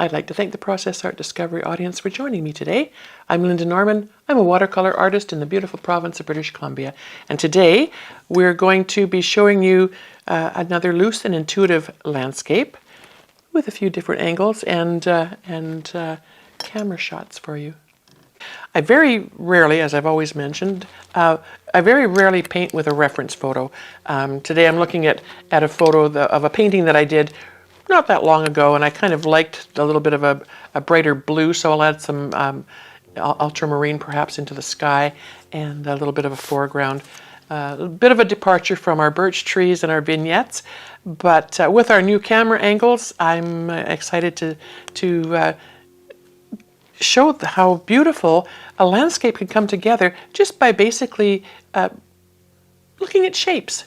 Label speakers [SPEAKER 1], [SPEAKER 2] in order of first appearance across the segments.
[SPEAKER 1] I'd like to thank the Process Art Discovery audience for joining me today. I'm Lynda Norman. I'm a watercolor artist in the beautiful province of British Columbia. And today we're going to be showing you another loose and intuitive landscape with a few different angles and camera shots for you. I very rarely, as I've always mentioned, I very rarely paint with a reference photo. Today I'm looking at a photo of a painting that I did not that long ago, and I kind of liked a little bit of a brighter blue, so I'll add some ultramarine perhaps into the sky and a little bit of a foreground. A bit of a departure from our birch trees and our vignettes, but with our new camera angles, I'm excited to show how beautiful a landscape can come together just by basically looking at shapes.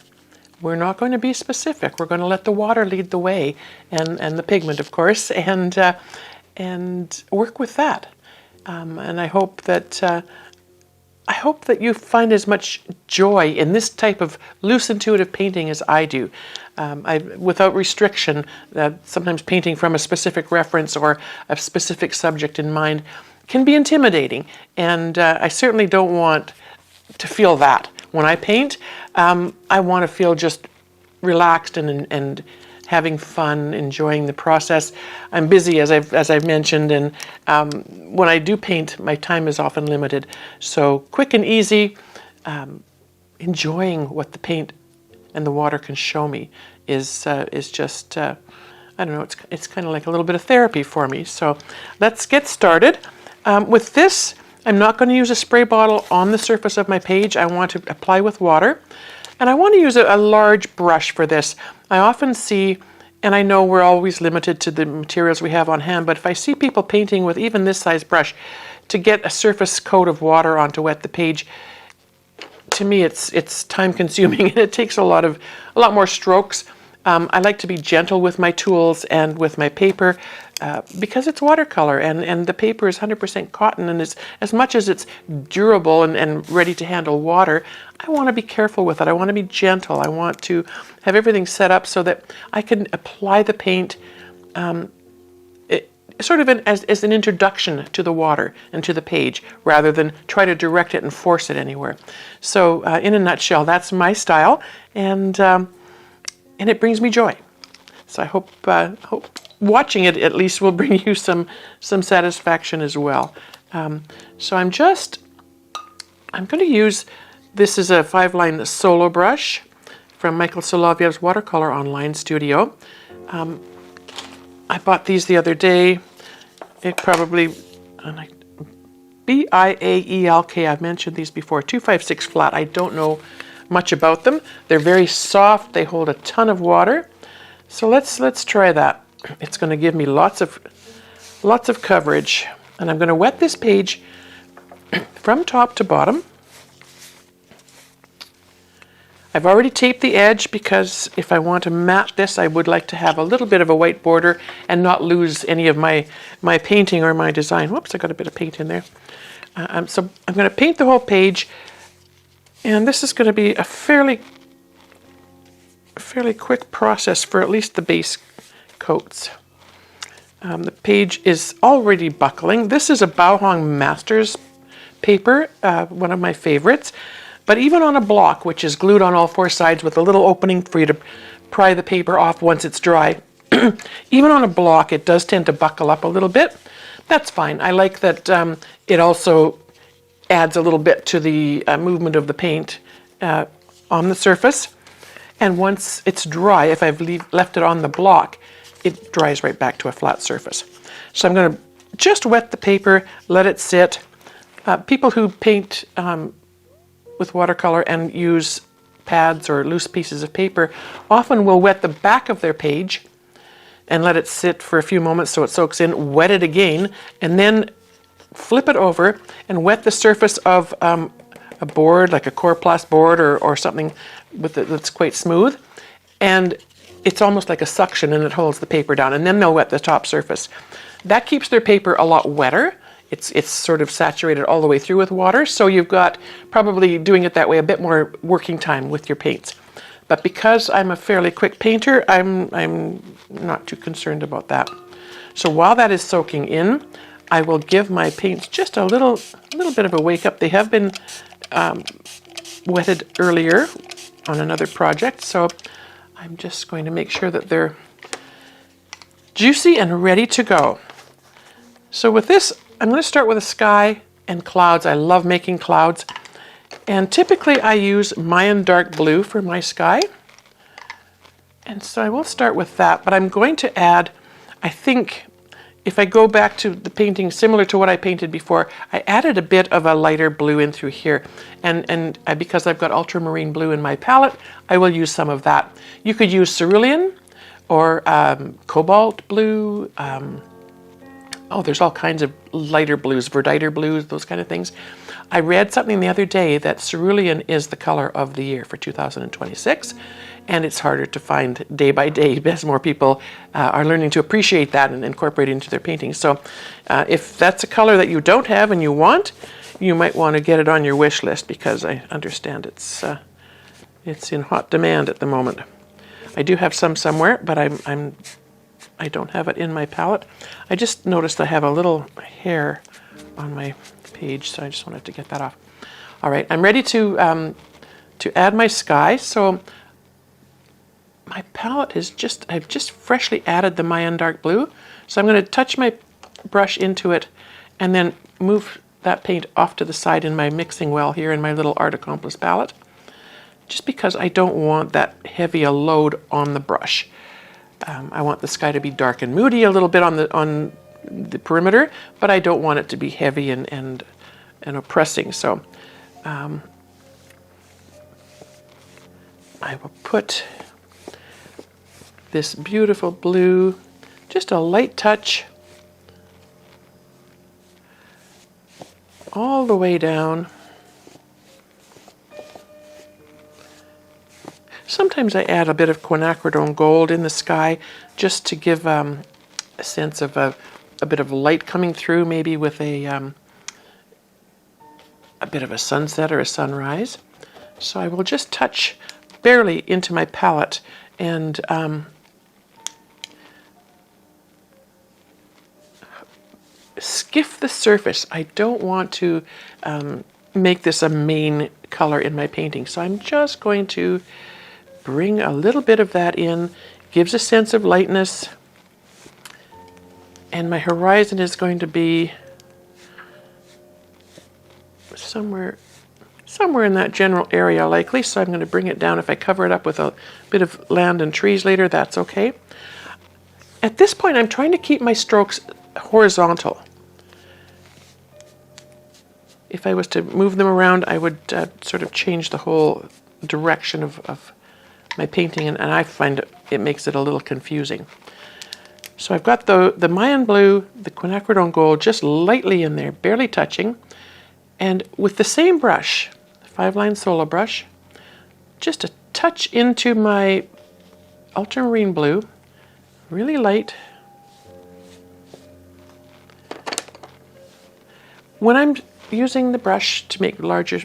[SPEAKER 1] We're not going to be specific. We're going to let the water lead the way, and the pigment, of course, and work with that. And I hope that you find as much joy in this type of loose, intuitive painting as I do. Without restriction, sometimes painting from a specific reference or a specific subject in mind can be intimidating, and I certainly don't want to feel that. When I paint, I want to feel just relaxed and having fun, enjoying the process. I'm busy, as I've mentioned, and when I do paint, my time is often limited. So quick and easy, enjoying what the paint and the water can show me is just I don't know. It's kind of like a little bit of therapy for me. So let's get started. With this, I'm not going to use a spray bottle on the surface of my page. I want to apply with water. And I want to use a large brush for this. I often see, and I know we're always limited to the materials we have on hand, but if I see people painting with even this size brush to get a surface coat of water on to wet the page, to me it's time consuming and it takes a lot more strokes. I like to be gentle with my tools and with my paper because it's watercolor and the paper is 100% cotton, and as much as it's durable and ready to handle water, I want to be careful with it. I want to be gentle. I want to have everything set up so that I can apply the paint sort of as an introduction to the water and to the page, rather than try to direct it and force it anywhere. So in a nutshell, that's my style, and it brings me joy. So I hope watching it at least will bring you some satisfaction as well. So I'm going to use, this is a 5-line solo brush from Michael Solovyev's Watercolor Online Studio. I bought these the other day. It probably, Biaelk, I've mentioned these before, 256 flat. I don't know much about them. They're very soft. They hold a ton of water. So let's try that. It's going to give me lots of coverage, and I'm going to wet this page from top to bottom. I've already taped the edge because if I want to mat this, I would like to have a little bit of a white border and not lose any of my painting or my design. Whoops, I got a bit of paint in there. So I'm going to paint the whole page, and this is going to be a fairly quick process for at least the base coats. The page is already buckling. This is a Bauhong Masters paper, one of my favorites. But even on a block, which is glued on all 4 sides with a little opening for you to pry the paper off once it's dry, even on a block, it does tend to buckle up a little bit. That's fine. I like that it also adds a little bit to the movement of the paint on the surface. And once it's dry, if I've left it on the block, it dries right back to a flat surface. So I'm going to just wet the paper, let it sit. People who paint with watercolor and use pads or loose pieces of paper often will wet the back of their page and let it sit for a few moments so it soaks in, wet it again, and then flip it over and wet the surface of a board, like a Coroplast board or something that's quite smooth, and it's almost like a suction and it holds the paper down, and then they'll wet the top surface. That keeps their paper a lot wetter. It's sort of saturated all the way through with water, so you've got, probably doing it that way, a bit more working time with your paints. But because I'm a fairly quick painter, I'm not too concerned about that. So while that is soaking in, I will give my paints just a little bit of a wake up. They have been wetted earlier on another project, so I'm just going to make sure that they're juicy and ready to go. So with this, I'm going to start with a sky and clouds. I love making clouds. And typically I use Mayan dark blue for my sky. And so I will start with that, but I'm going to add, I think, if I go back to the painting similar to what I painted before, I added a bit of a lighter blue in through here. And because I've got ultramarine blue in my palette, I will use some of that. You could use cerulean or cobalt blue. Oh, there's all kinds of lighter blues, verditer blues, those kind of things. I read something the other day that cerulean is the color of the year for 2026, and it's harder to find day by day as more people are learning to appreciate that and incorporate it into their paintings. So if that's a color that you don't have and you want, you might want to get it on your wish list, because I understand it's in hot demand at the moment. I do have some somewhere, but I don't have it in my palette. I just noticed I have a little hair on my page, so I just wanted to get that off. All right, I'm ready to add my sky. So my palette is I've just freshly added the Mayan dark blue. So I'm going to touch my brush into it and then move that paint off to the side in my mixing well here in my little Art Accomplice palette, just because I don't want that heavy a load on the brush. I want the sky to be dark and moody a little bit on the perimeter, but I don't want it to be heavy and oppressing. So I will put this beautiful blue, just a light touch, all the way down. Sometimes I add a bit of quinacridone gold in the sky just to give a sense of a bit of light coming through, maybe with a bit of a sunset or a sunrise. So I will just touch barely into my palette and skiff the surface. I don't want to make this a main color in my painting, so I'm just going to bring a little bit of that in. Gives a sense of lightness. And my horizon is going to be somewhere in that general area likely, so I'm going to bring it down. If I cover it up with a bit of land and trees later, that's okay. At this point, I'm trying to keep my strokes horizontal. If I was to move them around, I would sort of change the whole direction of my painting, and I find it makes it a little confusing. So I've got the Mayan blue, the quinacridone gold just lightly in there, barely touching, and with the same brush, the 5-line solo brush, just a touch into my ultramarine blue, really light. When I'm using the brush to make larger,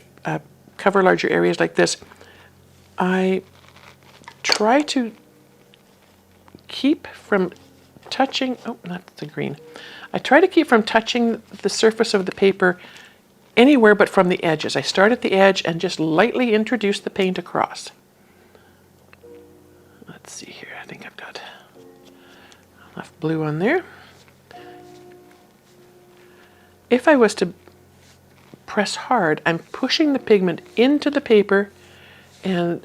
[SPEAKER 1] cover larger areas like this, I try to keep from touching, oh, that's the green. I try to keep from touching the surface of the paper anywhere but from the edges. I start at the edge and just lightly introduce the paint across. Let's see here, I think I've got enough blue on there. If I was to press hard, I'm pushing the pigment into the paper, and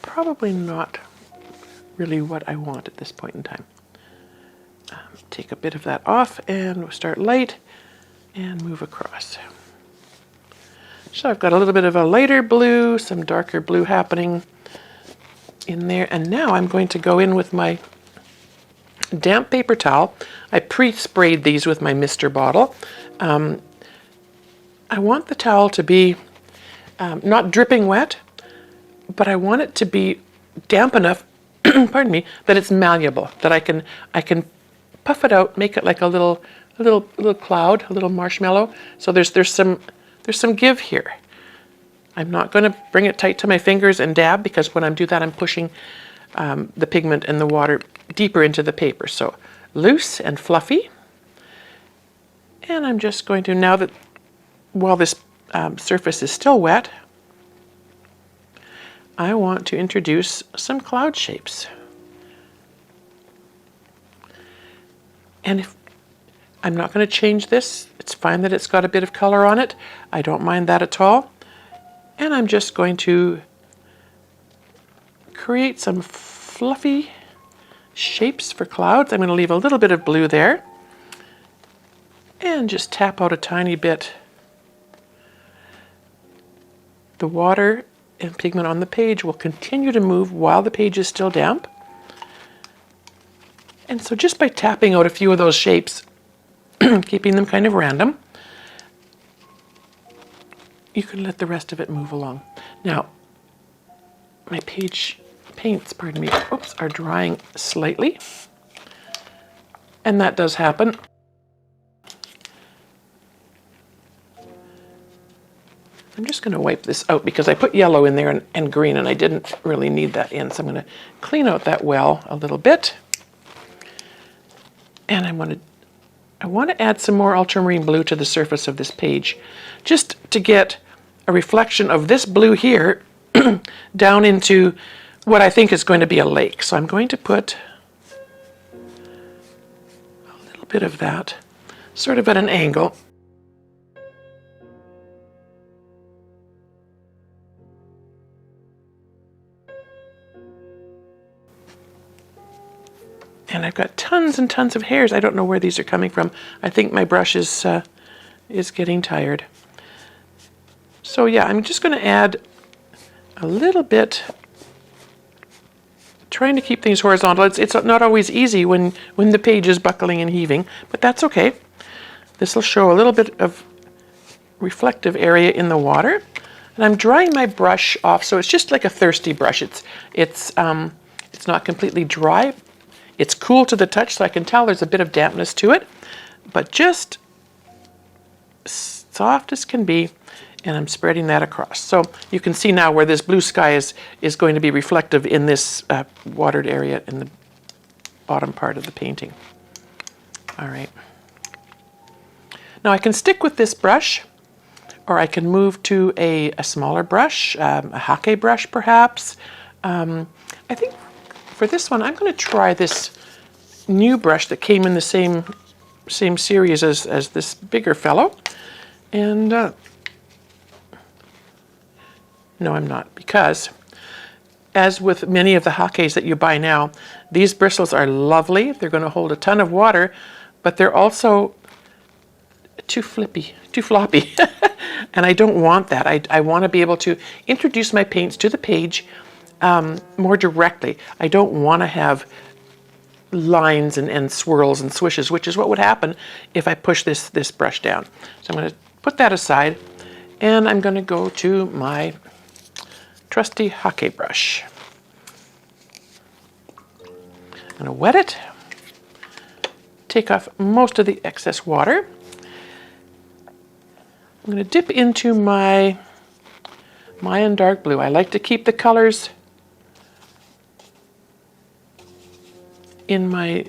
[SPEAKER 1] probably not really what I want at this point in time. Take a bit of that off and we'll start light and move across. So I've got a little bit of a lighter blue, some darker blue happening in there, and now I'm going to go in with my damp paper towel. I pre-sprayed these with my mister bottle. I want the towel to be not dripping wet, but I want it to be damp enough, pardon me, that it's malleable, that I can puff it out, make it like a little cloud, a little marshmallow. So there's some give here. I'm not going to bring it tight to my fingers and dab, because when I do that, I'm pushing the pigment and the water deeper into the paper. So loose and fluffy. And I'm just going to, now that while this surface is still wet, I want to introduce some cloud shapes. And if I'm not going to change this, it's fine that it's got a bit of color on it. I don't mind that at all. And I'm just going to create some fluffy shapes for clouds. I'm going to leave a little bit of blue there and just tap out a tiny bit. The water and pigment on the page will continue to move while the page is still damp. And so just by tapping out a few of those shapes, keeping them kind of random, you can let the rest of it move along. Now, my page paints, pardon me, oops, are drying slightly. And that does happen. I'm just going to wipe this out because I put yellow in there and green, and I didn't really need that in. So I'm going to clean out that well a little bit. And I want to add some more ultramarine blue to the surface of this page, just to get a reflection of this blue here down into what I think is going to be a lake. So I'm going to put a little bit of that sort of at an angle. And I've got tons and tons of hairs. I don't know where these are coming from. I think my brush is getting tired. So yeah, I'm just going to add a little bit, trying to keep things horizontal. It's not always easy when the page is buckling and heaving, but that's okay. This will show a little bit of reflective area in the water. And I'm drying my brush off, so it's just like a thirsty brush. It's not completely dry. It's cool to the touch, so I can tell there's a bit of dampness to it, but just soft as can be, and I'm spreading that across. So you can see now where this blue sky is going to be reflective in this watered area in the bottom part of the painting. All right. Now I can stick with this brush, or I can move to a smaller brush, a hake brush perhaps. I think for this one, I'm going to try this new brush that came in the same series as this bigger fellow. And no, I'm not, because as with many of the hakes that you buy now, these bristles are lovely. They're going to hold a ton of water, but they're also too floppy. And I don't want that. I want to be able to introduce my paints to the page more directly. I don't want to have lines and swirls and swishes, which is what would happen if I push this brush down. So I'm going to put that aside, and I'm going to go to my trusty hake brush. I'm going to wet it, take off most of the excess water. I'm going to dip into my Mayan dark blue. I like to keep the colors in my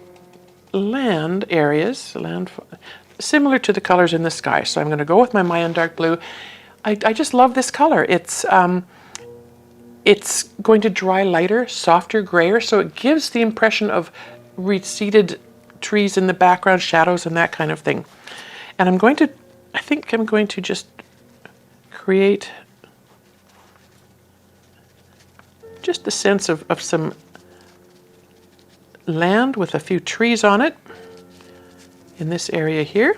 [SPEAKER 1] land areas, similar to the colors in the sky. So I'm going to go with my Mayan dark blue. I just love this color. It's going to dry lighter, softer, grayer, so it gives the impression of receded trees in the background, shadows and that kind of thing. And I think I'm going to just create just the sense of some land with a few trees on it in this area here.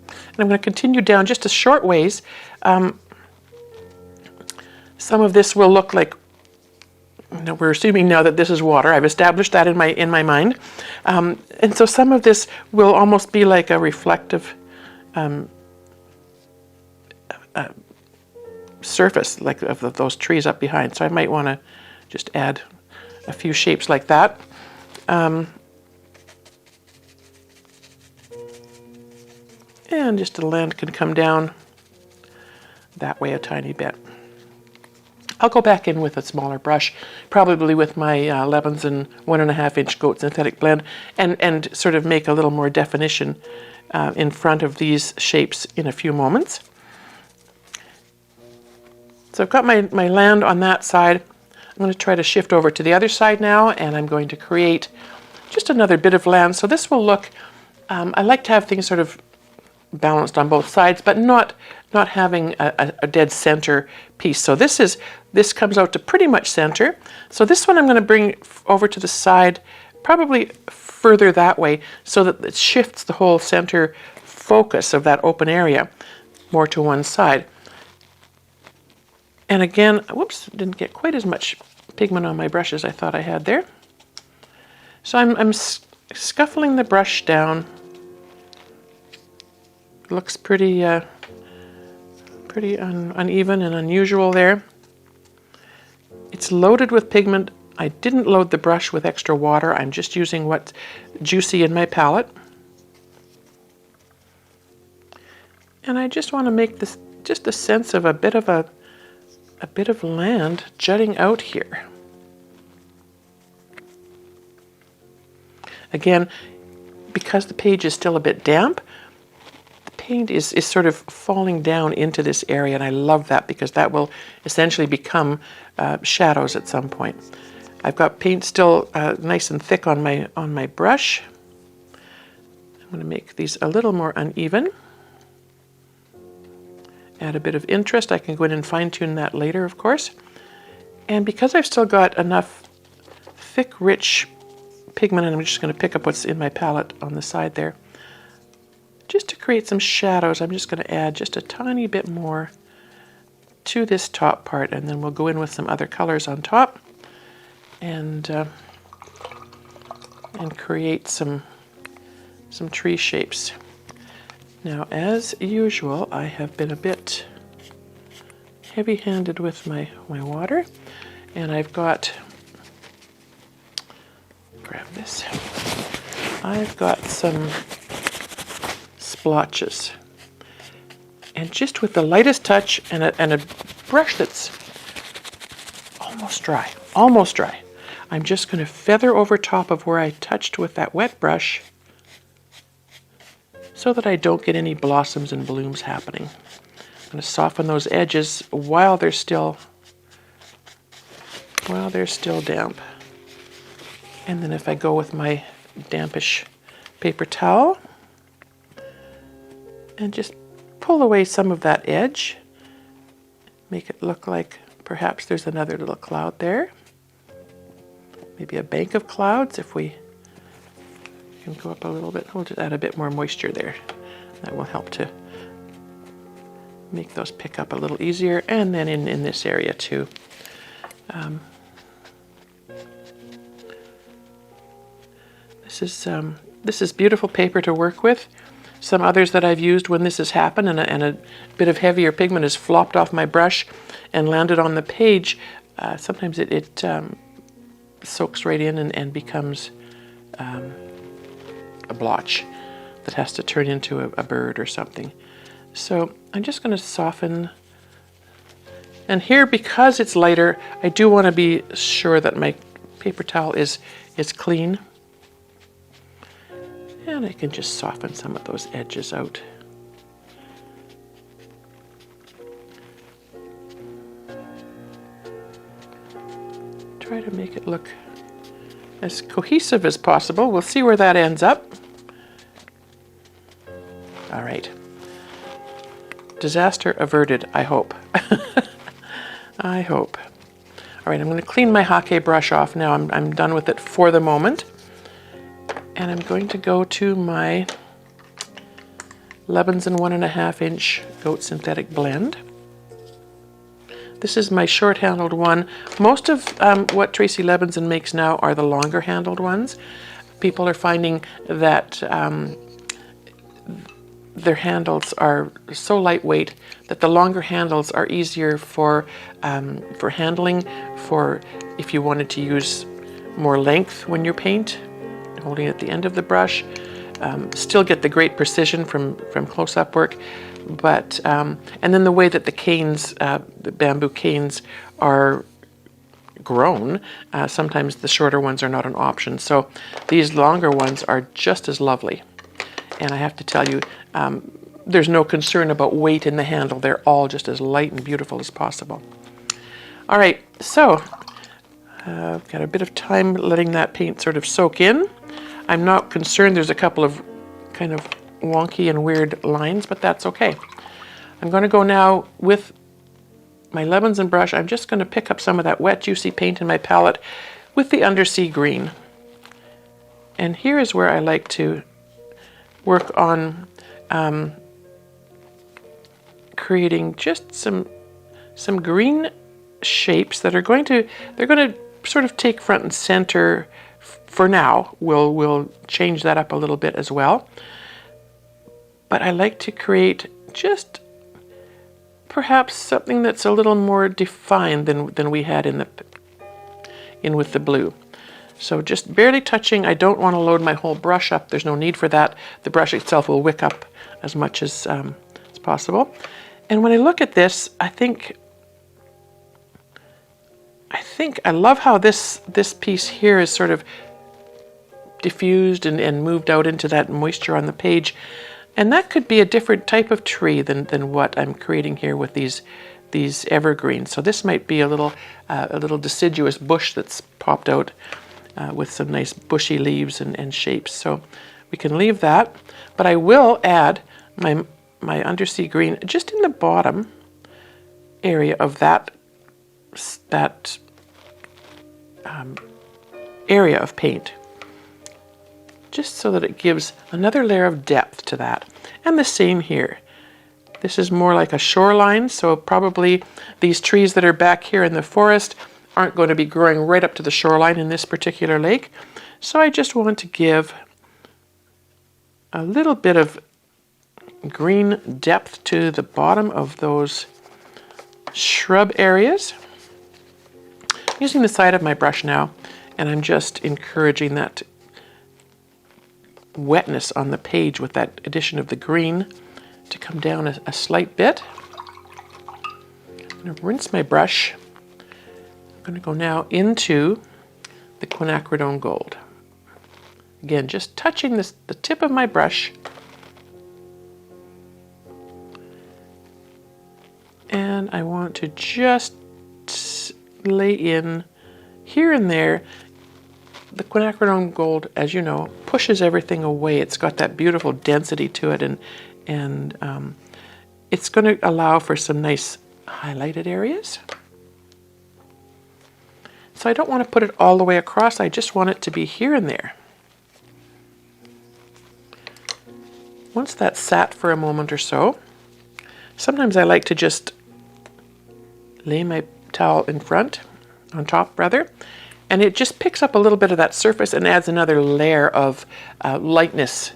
[SPEAKER 1] And I'm going to continue down just a short ways. Some of this will look like, we're assuming now that this is water. I've established that in my mind. And so some of this will almost be like a reflective surface, like of those trees up behind. So I might want to just add a few shapes like that. And just the land can come down that way a tiny bit. I'll go back in with a smaller brush, probably with my Levens and 1.5 inch goat synthetic blend, and sort of make a little more definition in front of these shapes in a few moments. So I've got my land on that side. I'm going to try to shift over to the other side now, and I'm going to create just another bit of land. So this will look, I like to have things sort of balanced on both sides, but not having a dead center piece. So this comes out to pretty much center. So this one I'm going to bring over to the side, probably further that way, so that it shifts the whole center focus of that open area more to one side. And again, whoops, didn't get quite as much pigment on my brush as I thought I had there. So I'm scuffling the brush down. Looks pretty uneven and unusual there. It's loaded with pigment. I didn't load the brush with extra water. I'm just using what's juicy in my palette. And I just want to make this just a sense of a bit of land jutting out here. Again, because the page is still a bit damp, the paint is sort of falling down into this area, and I love that because that will essentially become shadows at some point. I've got paint still nice and thick on my brush. I'm going to make these a little more uneven. Add a bit of interest. I can go in and fine-tune that later, of course. And because I've still got enough thick, rich pigment, and I'm just going to pick up what's in my palette on the side there, just to create some shadows, I'm just going to add just a tiny bit more to this top part, and then we'll go in with some other colors on top and create some tree shapes. Now, as usual, I have been a bit heavy-handed with my water, and I've got, grab this, I've got some splotches. And just with the lightest touch and a brush that's almost dry, I'm just going to feather over top of where I touched with that wet brush, so that I don't get any blossoms and blooms happening. I'm going to soften those edges while they're still damp. And then if I go with my dampish paper towel and just pull away some of that edge, make it look like perhaps there's another little cloud there. Maybe a bank of clouds if we can go up a little bit. We'll just add a bit more moisture there. That will help to make those pick up a little easier. And then in this area too. This is beautiful paper to work with. Some others that I've used when this has happened and a bit of heavier pigment has flopped off my brush and landed on the page, sometimes it soaks right in and becomes a blotch that has to turn into a bird or something. So I'm just going to soften. And here, because it's lighter, I do want to be sure that my paper towel is clean. And I can just soften some of those edges out. Try to make it look as cohesive as possible. We'll see where that ends up. All right. Disaster averted, I hope. I hope. All right, I'm going to clean my Hake brush off now. I'm done with it for the moment. And I'm going to go to my Levens and 1.5 inch goat synthetic blend. This is my short-handled one. Most of what Tracy Levinson makes now are the longer-handled ones. People are finding that their handles are so lightweight that the longer handles are easier for handling, for if you wanted to use more length when you paint, holding at the end of the brush. Still get the great precision from close-up work, but and then the way that the canes, the bamboo canes, are grown, sometimes the shorter ones are not an option. So these longer ones are just as lovely. And I have to tell you, there's no concern about weight in the handle. They're all just as light and beautiful as possible. All right, so I've got a bit of time letting that paint sort of soak in. I'm not concerned there's a couple of kind of wonky and weird lines, but that's okay. I'm going to go now with my lemons and brush. I'm just going to pick up some of that wet, juicy paint in my palette with the undersea green. And here is where I like to work on creating just some green shapes that are going to sort of take front and center for now. We'll change that up a little bit as well. But I like to create just perhaps something that's a little more defined than we had in with the blue. So just barely touching. I don't want to load my whole brush up. There's no need for that. The brush itself will wick up as much as possible. And when I look at this, I think I love how this piece here is sort of diffused and moved out into that moisture on the page. And that could be a different type of tree than what I'm creating here with these evergreens. So this might be a little deciduous bush that's popped out with some nice bushy leaves and shapes. So we can leave that, but I will add my undersea green just in the bottom area of that area of paint, just so that it gives another layer of depth to that. And the same here. This is more like a shoreline, so probably these trees that are back here in the forest aren't going to be growing right up to the shoreline in this particular lake. So I just want to give a little bit of green depth to the bottom of those shrub areas. I'm using the side of my brush now, and I'm just encouraging that wetness on the page with that addition of the green to come down a slight bit. I'm going to rinse my brush. I'm going to go now into the quinacridone gold. Again, just touching the tip of my brush. And I want to just lay in here and there. The quinacridone gold, as you know, pushes everything away. It's got that beautiful density to it, and it's going to allow for some nice highlighted areas. So I don't want to put it all the way across. I just want it to be here and there. Once that's sat for a moment or so, sometimes I like to just lay my towel on top rather, and it just picks up a little bit of that surface and adds another layer of lightness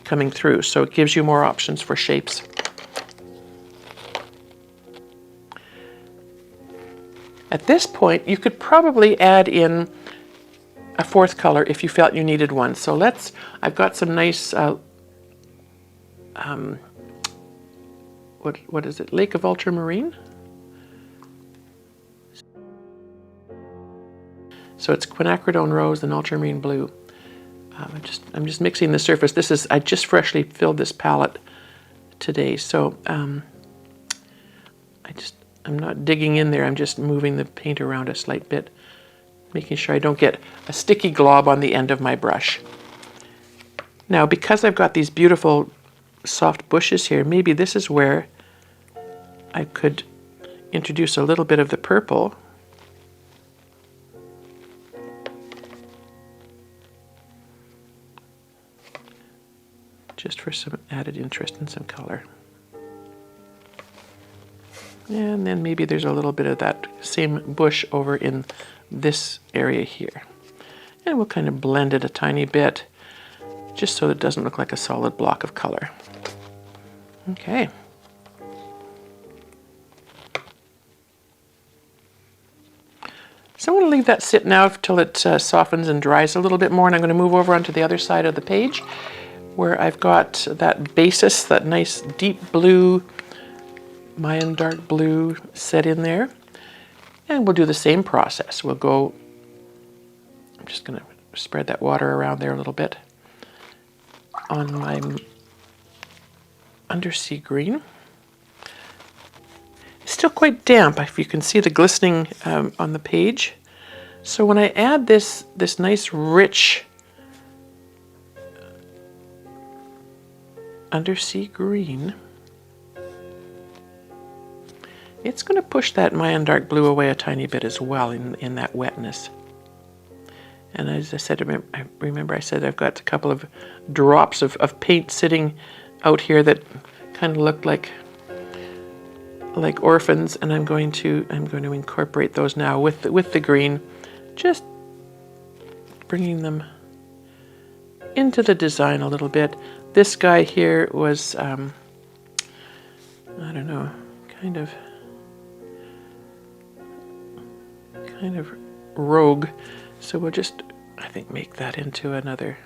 [SPEAKER 1] coming through. So it gives you more options for shapes. At this point, you could probably add in a fourth color if you felt you needed one. So I've got some nice, what is it, Lake of Ultramarine? So it's quinacridone rose and ultramarine blue. I'm just mixing the surface. I just freshly filled this palette today, so I'm not digging in there. I'm just moving the paint around a slight bit, making sure I don't get a sticky glob on the end of my brush. Now, because I've got these beautiful soft bushes here, maybe this is where I could introduce a little bit of the purple. Just for some added interest and some color. And then maybe there's a little bit of that same bush over in this area here. And we'll kind of blend it a tiny bit, just so it doesn't look like a solid block of color. Okay. So I'm going to leave that sit now till it softens and dries a little bit more, and I'm going to move over onto the other side of the page where I've got that basis, that nice deep blue, Mayan dark blue set in there. And we'll do the same process. We'll go, I'm just going to spread that water around there a little bit on my undersea green. It's still quite damp, if you can see the glistening on the page. So when I add this nice rich undersea green, it's going to push that Mayan dark blue away a tiny bit as well in that wetness. And as I said, I remember I said I've got a couple of drops of paint sitting out here that kind of look like orphans, and I'm going to incorporate those now with the green, just bringing them into the design a little bit. This guy here was I don't know, kind of rogue, so we'll just, I think, make that into another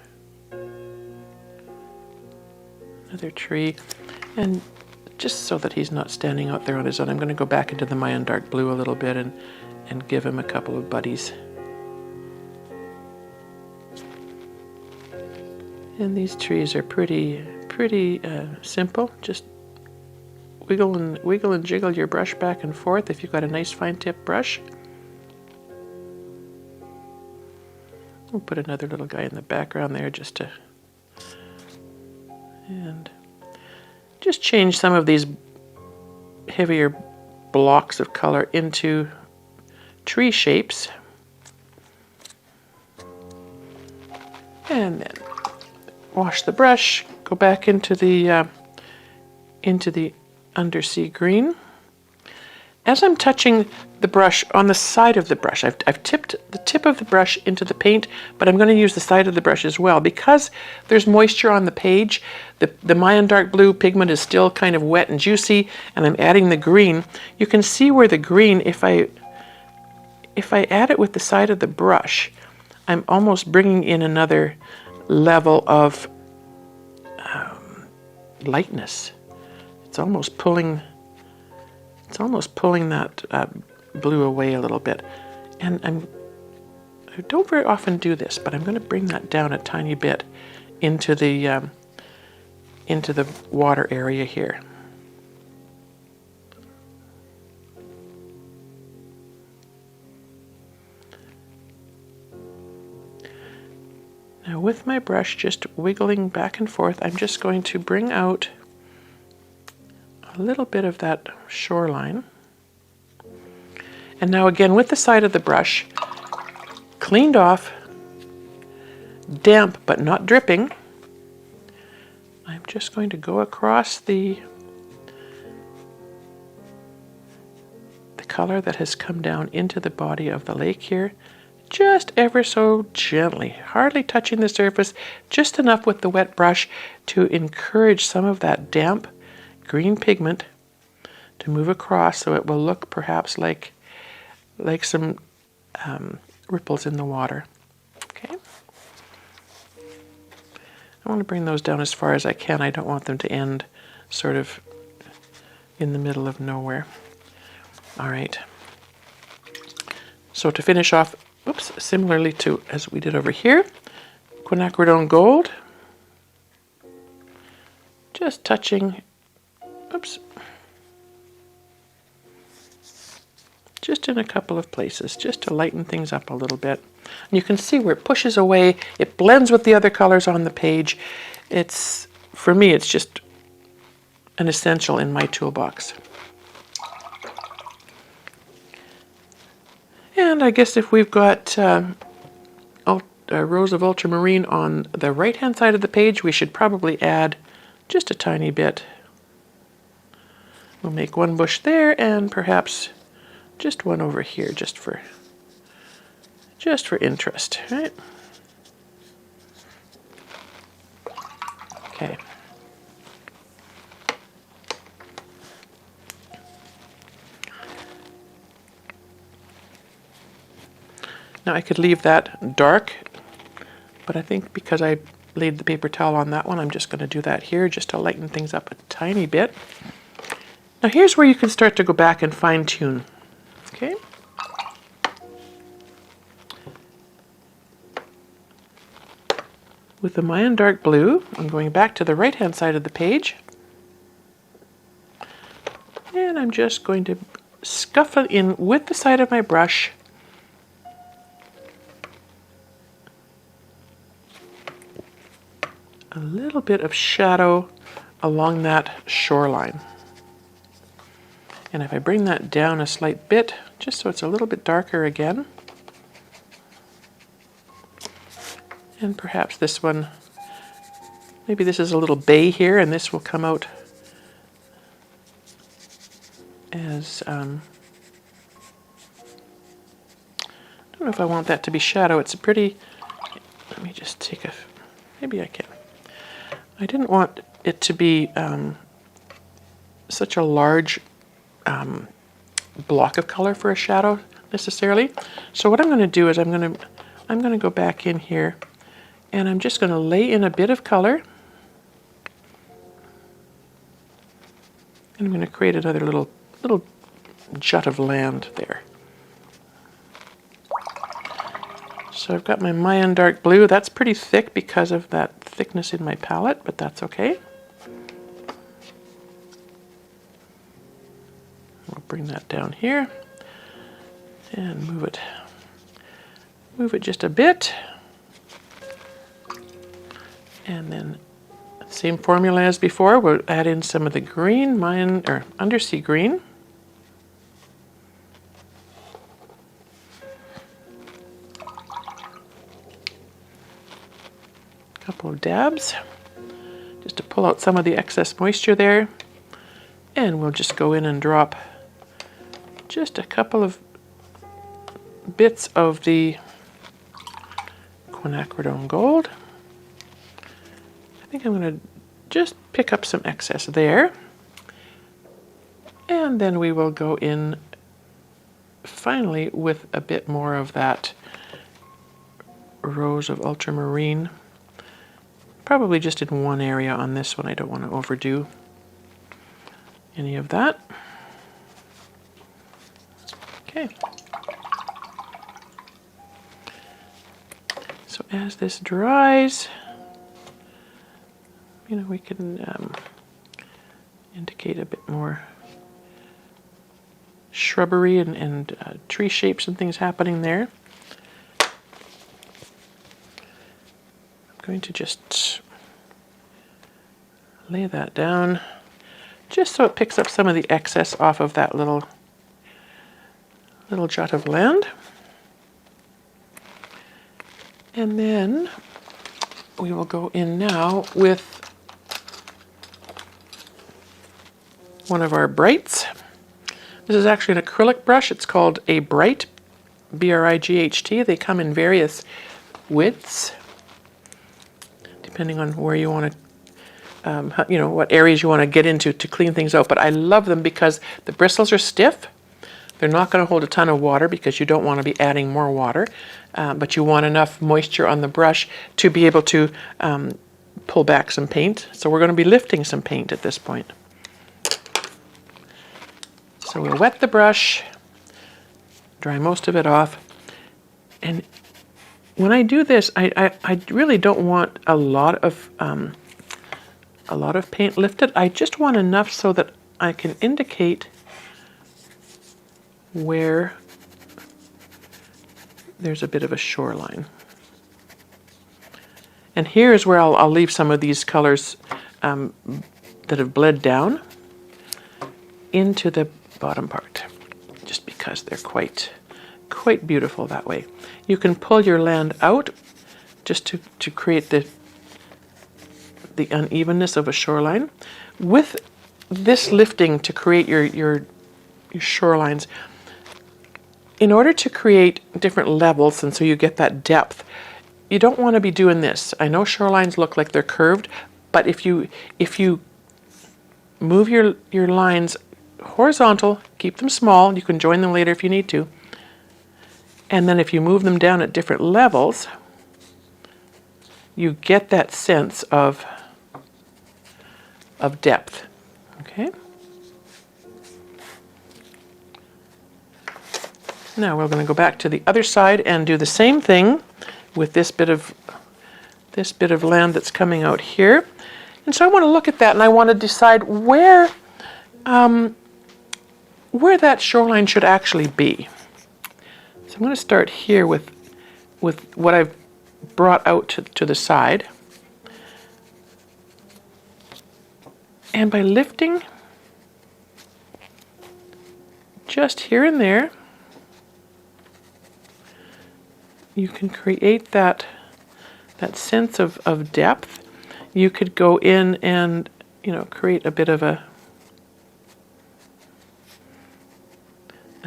[SPEAKER 1] tree. And just so that he's not standing out there on his own, I'm going to go back into the Mayan dark blue a little bit and give him a couple of buddies. And these trees are pretty simple. Just wiggle and jiggle your brush back and forth if you've got a nice fine tip brush. We'll put another little guy in the background there and just change some of these heavier blocks of color into tree shapes. And then wash the brush, go back into the undersea green. As I'm touching the brush on the side of the brush, I've tipped the tip of the brush into the paint, but I'm going to use the side of the brush as well because there's moisture on the page. The Mayan dark blue pigment is still kind of wet and juicy, and I'm adding the green. You can see where the green, if I add it with the side of the brush, I'm almost bringing in another level of lightness. It's almost pulling that blue away a little bit. And I don't very often do this, but I'm going to bring that down a tiny bit into the water area here. Now with my brush just wiggling back and forth, I'm just going to bring out a little bit of that shoreline. And now again with the side of the brush, cleaned off, damp but not dripping, I'm just going to go across the color that has come down into the body of the lake here, just ever so gently, hardly touching the surface, just enough with the wet brush to encourage some of that damp green pigment to move across, so it will look perhaps like some ripples in the water. Okay. I want to bring those down as far as I can. I don't want them to end sort of in the middle of nowhere. All right. So to finish off, oops, similarly to as we did over here, quinacridone gold, just touching, oops, just in a couple of places, just to lighten things up a little bit. And you can see where it pushes away, it blends with the other colors on the page. It's, for me, it's just an essential in my toolbox. And I guess if we've got Rose of Ultramarine on the right-hand side of the page, we should probably add just a tiny bit. We'll make one bush there and perhaps just one over here, just for interest, right? Okay. Now I could leave that dark, but I think because I laid the paper towel on that one, I'm just going to do that here just to lighten things up a tiny bit. Now here's where you can start to go back and fine tune. Okay. With the Mayan dark blue, I'm going back to the right-hand side of the page. And I'm just going to scuff it in with the side of my brush. A little bit of shadow along that shoreline. And if I bring that down a slight bit, just so it's a little bit darker again. And perhaps this one, maybe this is a little bay here, and this will come out as, I don't know if I want that to be shadow. It's a pretty, let me just take a, maybe I can. I didn't want it to be such a large block of color for a shadow necessarily. So what I'm going to do is I'm going to go back in here, and I'm just going to lay in a bit of color. And I'm going to create another little jut of land there. So I've got my Mayan dark blue. That's pretty thick because of that thickness in my palette, but that's okay. We'll bring that down here and move it just a bit. And then same formula as before, we'll add in some of the green, Mayan or undersea green. Couple of dabs just to pull out some of the excess moisture there, and we'll just go in and drop just a couple of bits of the quinacridone gold. I think I'm going to just pick up some excess there, and then we will go in finally with a bit more of that rose of ultramarine. Probably just in one area on this one. I don't want to overdo any of that. Okay. So as this dries, you know, we can indicate a bit more shrubbery and tree shapes and things happening there. I'm going to just lay that down just so it picks up some of the excess off of that little jut of land. And then we will go in now with one of our brights. This is actually an acrylic brush. It's called a Bright, B-R-I-G-H-T. They come in various widths, depending on where you want to, you know, what areas you want to get into to clean things out. But I love them because the bristles are stiff. They're not going to hold a ton of water because you don't want to be adding more water, but you want enough moisture on the brush to be able to pull back some paint. So we're going to be lifting some paint at this point. So we'll wet the brush, dry most of it off, and when I do this, I really don't want a lot of paint lifted. I just want enough so that I can indicate where there's a bit of a shoreline. And here's where I'll leave some of these colors that have bled down into the bottom part, just because they're quite beautiful that way. You can pull your land out just to create the unevenness of a shoreline. With this lifting to create your shorelines, in order to create different levels and so you get that depth, you don't want to be doing this. I know shorelines look like they're curved, but if you move your lines horizontal, keep them small, you can join them later if you need to, and then if you move them down at different levels, you get that sense of depth. Okay? Now we're going to go back to the other side and do the same thing with this bit of this bit of land that's coming out here. And so I want to look at that, and I want to decide where that shoreline should actually be. So I'm going to start here with what I've brought out to the side. And by lifting just here and there, you can create that sense of depth. You could go in and, create a bit of a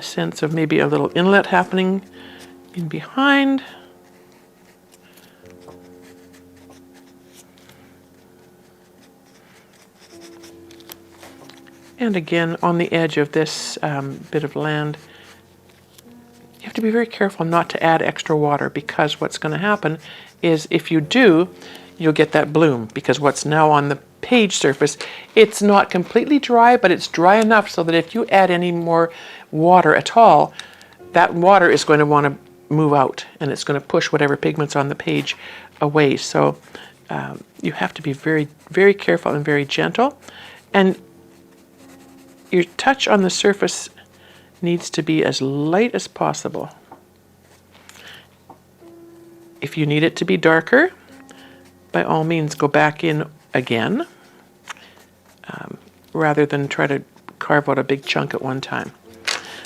[SPEAKER 1] sense of maybe a little inlet happening in behind. And again, on the edge of this bit of land, you have to be very careful not to add extra water, because what's going to happen is if you do, you'll get that bloom, because what's now on the page surface, it's not completely dry, but it's dry enough so that if you add any more water at all, that water is going to want to move out, and it's going to push whatever pigment's on the page away. So you have to be very, very careful and very gentle. And your touch on the surface needs to be as light as possible. If you need it to be darker, by all means go back in again, rather than try to carve out a big chunk at one time.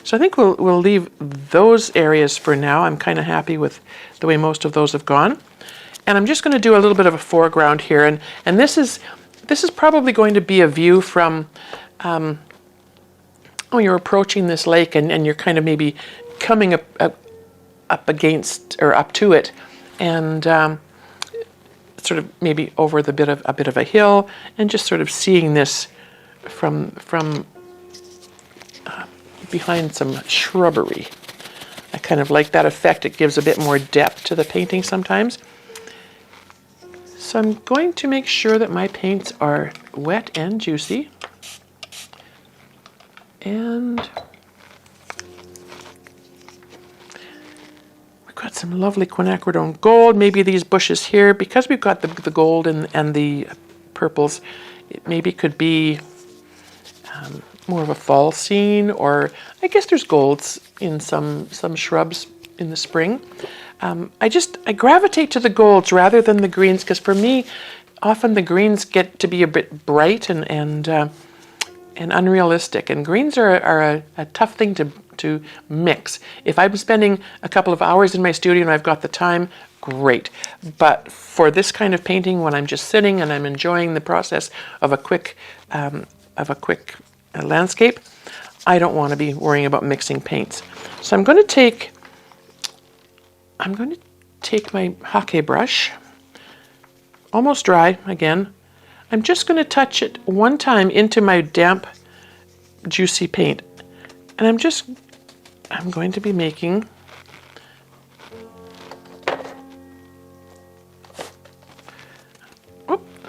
[SPEAKER 1] So I think we'll leave those areas for now. I'm kind of happy with the way most of those have gone. And I'm just going to do a little bit of a foreground here. And this is probably going to be a view from you're approaching this lake, and you're kind of maybe coming up against or up to it, and sort of maybe over a bit of a hill, and just sort of seeing this from behind some shrubbery. I kind of like that effect. It gives a bit more depth to the painting sometimes. So I'm going to make sure that my paints are wet and juicy. And we've got some lovely quinacridone gold. Maybe these bushes here, because we've got the gold and the purples, it maybe could be more of a fall scene, or I guess there's golds in some shrubs in the spring. I gravitate to the golds rather than the greens, because for me, often the greens get to be a bit bright and unrealistic, and greens are a tough thing to mix. If I'm spending a couple of hours in my studio and I've got the time, great. But for this kind of painting, when I'm just sitting and I'm enjoying the process of a quick landscape, I don't want to be worrying about mixing paints. So I'm going to take my hake brush, almost dry again. I'm just going to touch it one time into my damp, juicy paint. And I'm going to be making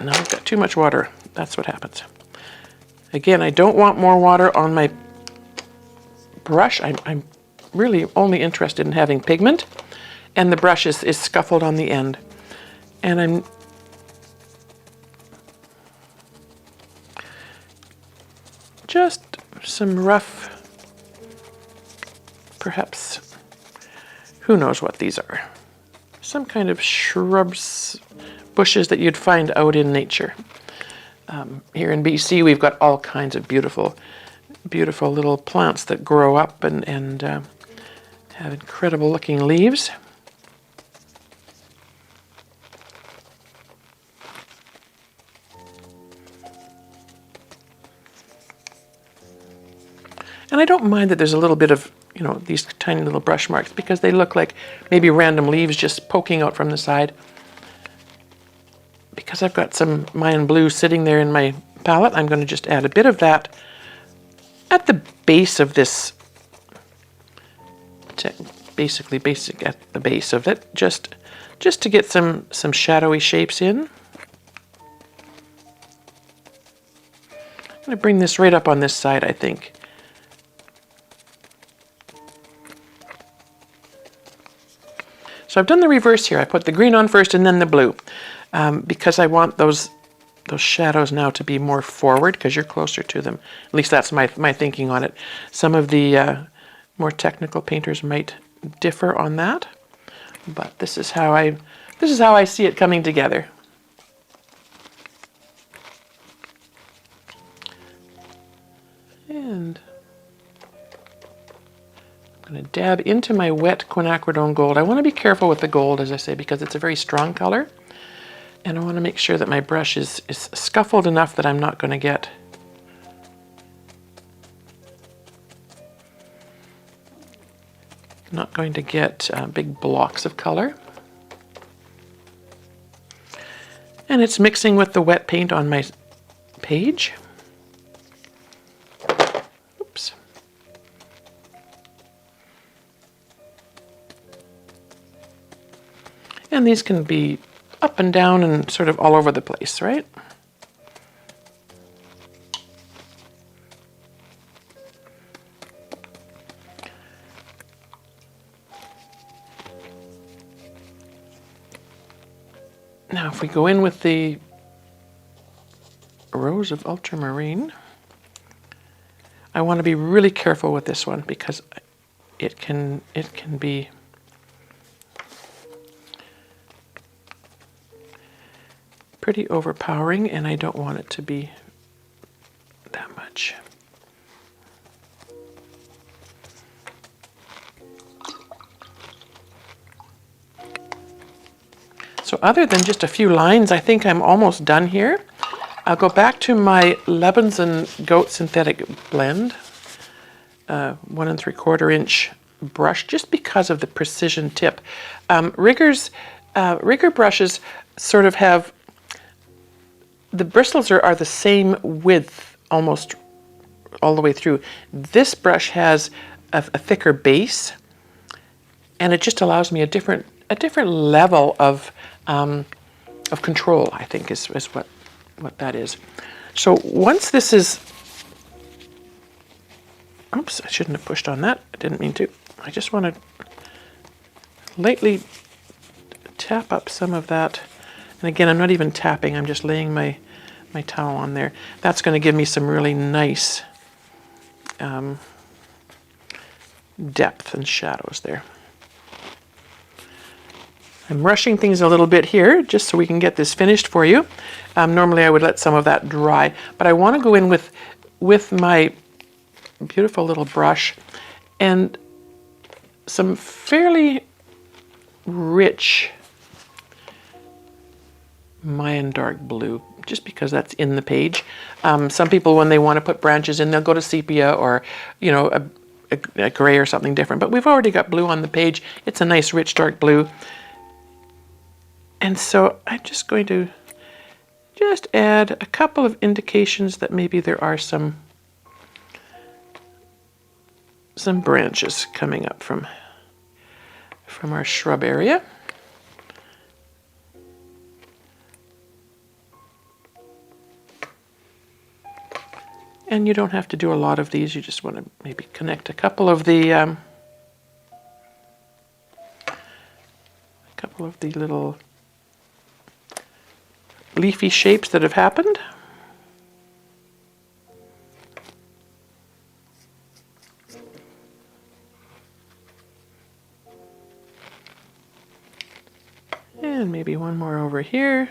[SPEAKER 1] now I've got too much water. That's what happens. Again, I don't want more water on my brush. I'm really only interested in having pigment, and the brush is scuffled on the end. And I'm just some rough, perhaps, who knows what these are. Some kind of shrubs, bushes that you'd find out in nature. Here in BC, we've got all kinds of beautiful, beautiful little plants that grow up and have incredible looking leaves. And I don't mind that there's a little bit of, these tiny little brush marks, because they look like maybe random leaves just poking out from the side. Because I've got some Mayan blue sitting there in my palette, I'm going to just add a bit of that at the base of this, basically basic at the base of it, just to get some shadowy shapes in. I'm going to bring this right up on this side, I think. So I've done the reverse here. I put the green on first and then the blue. because I want those shadows now to be more forward because you're closer to them. At least that's my thinking on it. Some of the more technical painters might differ on that, but this is how I see it coming together. And I'm going to dab into my wet quinacridone gold. I want to be careful with the gold, as I say, because it's a very strong color. And I want to make sure that my brush is scuffled enough that I'm not going to get big blocks of color. And it's mixing with the wet paint on my page. Oops. And these can be up and down and sort of all over the place, right? Now if we go in with the Rose of Ultramarine, I want to be really careful with this one because it can be pretty overpowering, and I don't want it to be that much. So other than just a few lines, I think I'm almost done here. I'll go back to my Lebenson Goat Synthetic Blend, 1 3/4 inch brush, just because of the precision tip. Rigger brushes sort of have, the bristles are the same width almost all the way through. This brush has a thicker base, and it just allows me a different level of control, I think is what that is. So once this is, oops, I shouldn't have pushed on that. I didn't mean to. I just want to lightly tap up some of that. And again, I'm not even tapping, I'm just laying my towel on there. That's going to give me some really nice depth and shadows there. I'm rushing things a little bit here just so we can get this finished for you. Normally I would let some of that dry, but I want to go in with my beautiful little brush and some fairly rich Mayan dark blue, just because that's in the page. Some people, when they want to put branches in, they'll go to sepia or, you know, a gray or something different. But we've already got blue on the page. It's a nice rich dark blue. And so I'm just going to just add a couple of indications that maybe there are some branches coming up from our shrub area. And you don't have to do a lot of these. You just want to maybe connect a couple of the little leafy shapes that have happened. And maybe one more over here.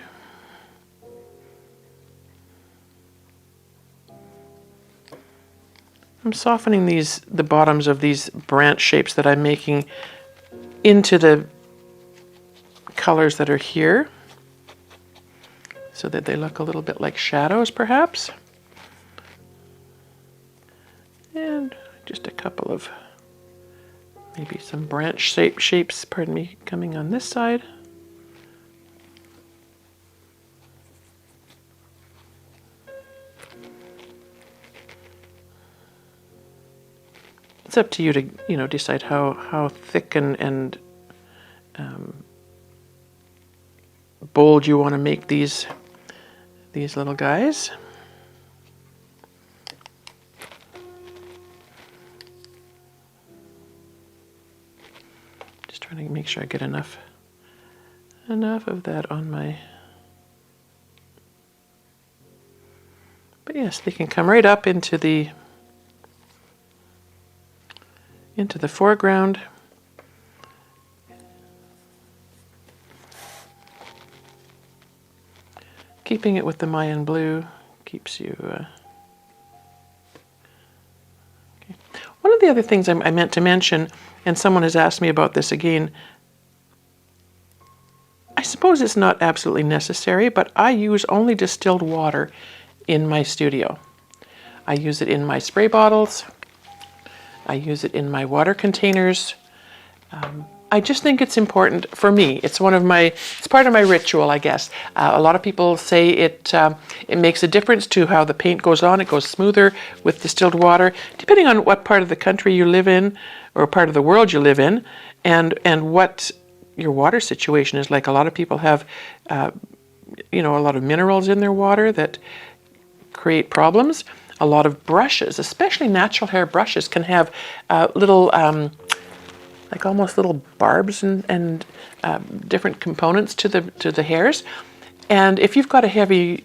[SPEAKER 1] I'm softening the bottoms of these branch shapes that I'm making into the colors that are here, so that they look a little bit like shadows, perhaps. And just a couple of maybe some branch shapes, pardon me, coming on this side. It's up to you to, you know, decide how thick and bold you want to make these little guys. Just trying to make sure I get enough of that on my yes, they can come right up into the foreground. Keeping it with the Mayan blue keeps you... okay. One of the other things I meant to mention, and someone has asked me about this again, I suppose it's not absolutely necessary, but I use only distilled water in my studio. I use it in my spray bottles. I use it in my water containers. I just think it's important for me. It's part of my ritual, I guess. A lot of people say it makes a difference to how the paint goes on. It goes smoother with distilled water, depending on what part of the country you live in or part of the world you live in, and what your water situation is like. A lot of people have, a lot of minerals in their water that create problems. A lot of brushes, especially natural hair brushes, can have little like almost little barbs and different components to the hairs. And if you've got a heavy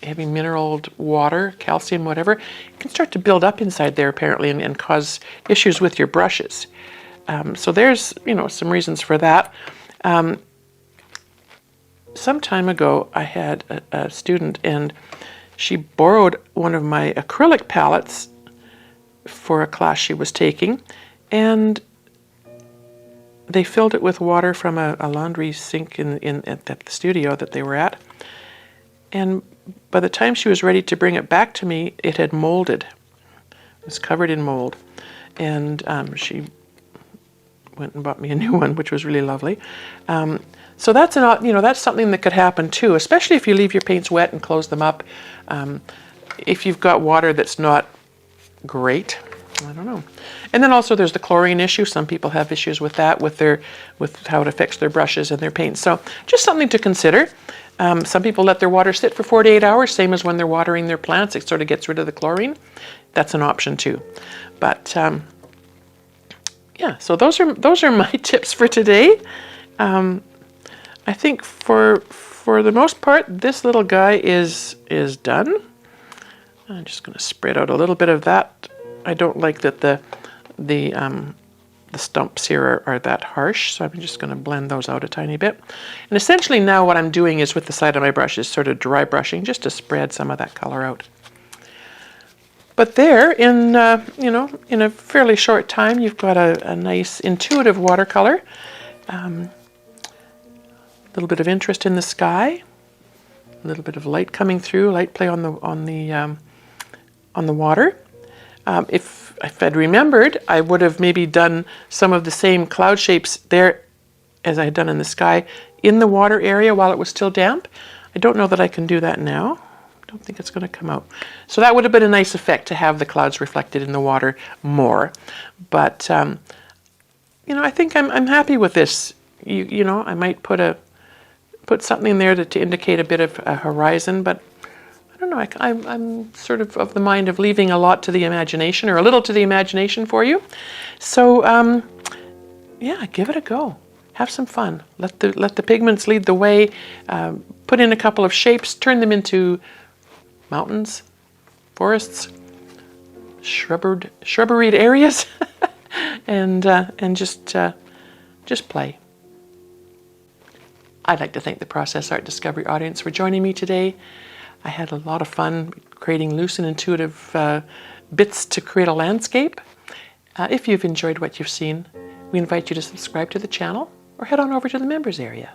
[SPEAKER 1] mineral water, calcium, whatever, it can start to build up inside there apparently and cause issues with your brushes. So there's some reasons for that. Some time ago I had a student, and she borrowed one of my acrylic palettes for a class she was taking, and they filled it with water from a laundry sink at the studio that they were at. And by the time she was ready to bring it back to me, it had molded. It was covered in mold. And she went and bought me a new one, which was really lovely. So that's that's something that could happen too, especially if you leave your paints wet and close them up. If you've got water that's not great, I don't know. And then also there's the chlorine issue. Some people have issues with that, with how it affects their brushes and their paints. So just something to consider. Some people let their water sit for 48 hours, same as when they're watering their plants. It sort of gets rid of the chlorine. That's an option too. But yeah, so those are my tips for today. I think for the most part, this little guy is done. I'm just going to spread out a little bit of that. I don't like that the stumps here are that harsh, so I'm just going to blend those out a tiny bit. And essentially now what I'm doing is with the side of my brush is sort of dry brushing just to spread some of that color out. But there, in a fairly short time, you've got a nice intuitive watercolor. A little bit of interest in the sky, a little bit of light coming through, light play on the water. If I'd remembered, I would have maybe done some of the same cloud shapes there as I had done in the sky in the water area while it was still damp. I don't know that I can do that now. I don't think it's going to come out. So that would have been a nice effect to have the clouds reflected in the water more. But I think I'm happy with this. I might put something there to indicate a bit of a horizon, but I don't know. I'm sort of the mind of leaving a lot to the imagination, or a little to the imagination for you. So yeah, give it a go. Have some fun. Let the pigments lead the way. Put in a couple of shapes. Turn them into mountains, forests, shrubbery areas, and just play. I'd like to thank the Process Art Discovery audience for joining me today. I had a lot of fun creating loose and intuitive bits to create a landscape. If you've enjoyed what you've seen, we invite you to subscribe to the channel or head on over to the members area.